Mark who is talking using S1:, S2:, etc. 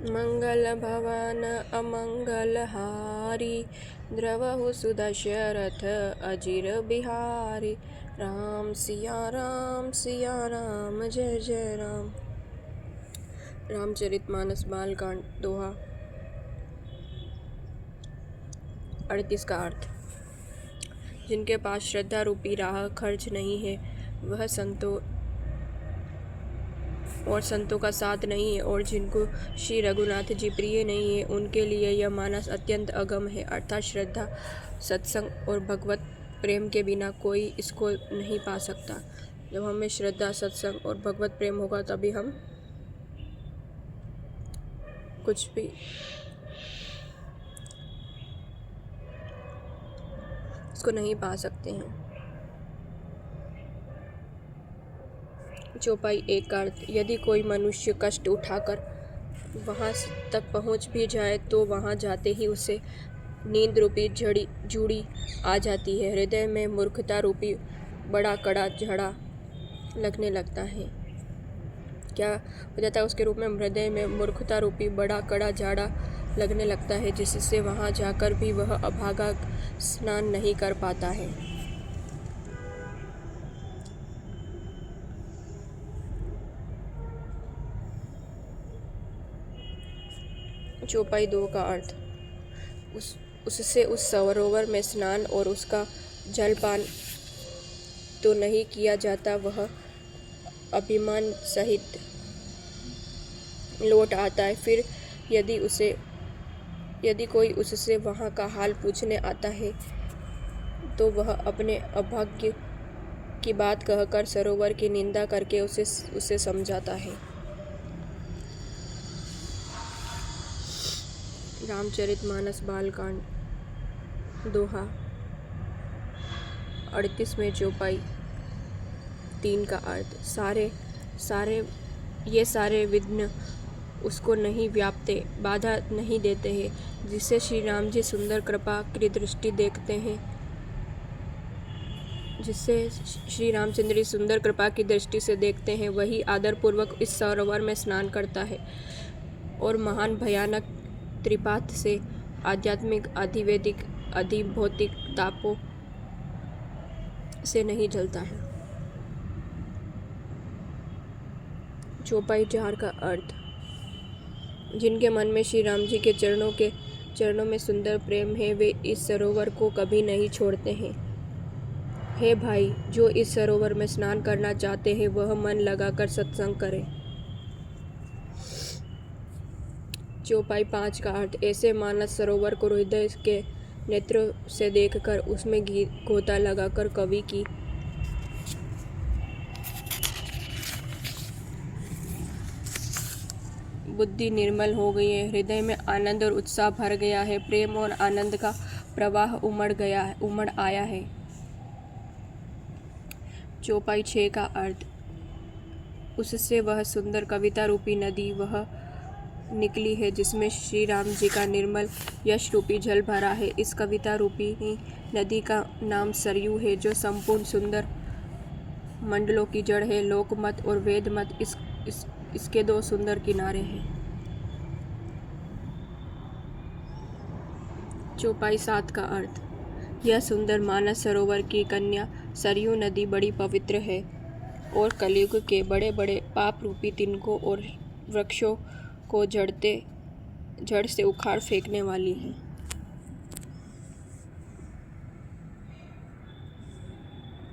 S1: मंगल भवन अमंगलहारी, द्रवहु सुदशरथ अजिर बिहारी। राम सिया राम जय जय राम। रामचरितमानस बालकांड दोहा। 38 का अर्थ। जिनके पास श्रद्धा रूपी राह खर्च नहीं है, वह संतों का साथ नहीं है, और जिनको श्री रघुनाथ जी प्रिय नहीं है, उनके लिए यह मानस अत्यंत अगम है। अर्थात श्रद्धा, सत्संग और भगवत प्रेम के बिना कोई इसको नहीं पा सकता। जब हमें श्रद्धा, सत्संग और भगवत प्रेम होगा, तभी हम कुछ भी इसको नहीं पा सकते हैं। चौपाई 1 का अर्थ। यदि कोई मनुष्य कष्ट उठाकर वहां तक पहुंच भी जाए, तो वहां जाते ही उसे नींद रूपी जूड़ी आ जाती है। हृदय में मूर्खता रूपी बड़ा कड़ा झाड़ा लगने लगता है। क्या हो जाता है उसके रूप में? हृदय में मूर्खता रूपी बड़ा कड़ा झाड़ा लगने लगता है, जिससे वहां जाकर भी वह अभागा स्नान नहीं कर पाता है। चौपाई 2 का अर्थ। उससे उस सरोवर में स्नान और उसका जलपान तो नहीं किया जाता, वह अभिमान सहित लौट आता है। फिर यदि कोई उससे वहाँ का हाल पूछने आता है, तो वह अपने अभाग्य की बात कहकर सरोवर की निंदा करके उसे समझाता है। रामचरितमानस बालकांड दोहा 38 में चौपाई 3 का अर्थ। सारे विघ्न उसको नहीं व्यापते, बाधा नहीं देते हैं। जिससे श्री राम जी सुंदर कृपा की दृष्टि देखते हैं, जिससे श्री रामचंद्र जी सुंदर कृपा की दृष्टि से देखते हैं, वही आदरपूर्वक इस सरोवर में स्नान करता है और महान भयानक त्रिपात से, आध्यात्मिक, अधिवैदिक, अधिभौतिक तापों से नहीं जलता है। चौपाई 4 का अर्थ। जिनके मन में श्री राम जी के चरणों में सुंदर प्रेम है, वे इस सरोवर को कभी नहीं छोड़ते हैं। हे भाई, जो इस सरोवर में स्नान करना चाहते हैं, वह मन लगाकर सत्संग करें। चौपाई 5 का अर्थ। ऐसे मानस सरोवर को हृदय के नेत्रों से देखकर उसमें गोता लगाकर कवि की बुद्धि निर्मल हो गई है, हृदय में आनंद और उत्साह भर गया है, प्रेम और आनंद का प्रवाह उमड़ आया है। चौपाई 6 का अर्थ। उससे वह सुंदर कविता रूपी नदी वह निकली है, जिसमें श्री राम जी का निर्मल यश रूपी जल भरा है। इस कविता रूपी नदी का नाम सरयू है, जो संपूर्ण सुंदर मंडलों की जड़ है। लोकमत और वेदमत इसके 2 सुंदर किनारे हैं। चौपाई 7 का अर्थ। यह सुंदर मानस सरोवर की कन्या सरयू नदी बड़ी पवित्र है और कलयुग के बड़े बड़े पाप रूपी तिनकों और वृक्षों को जड़ से उखाड़ फेंकने वाली है।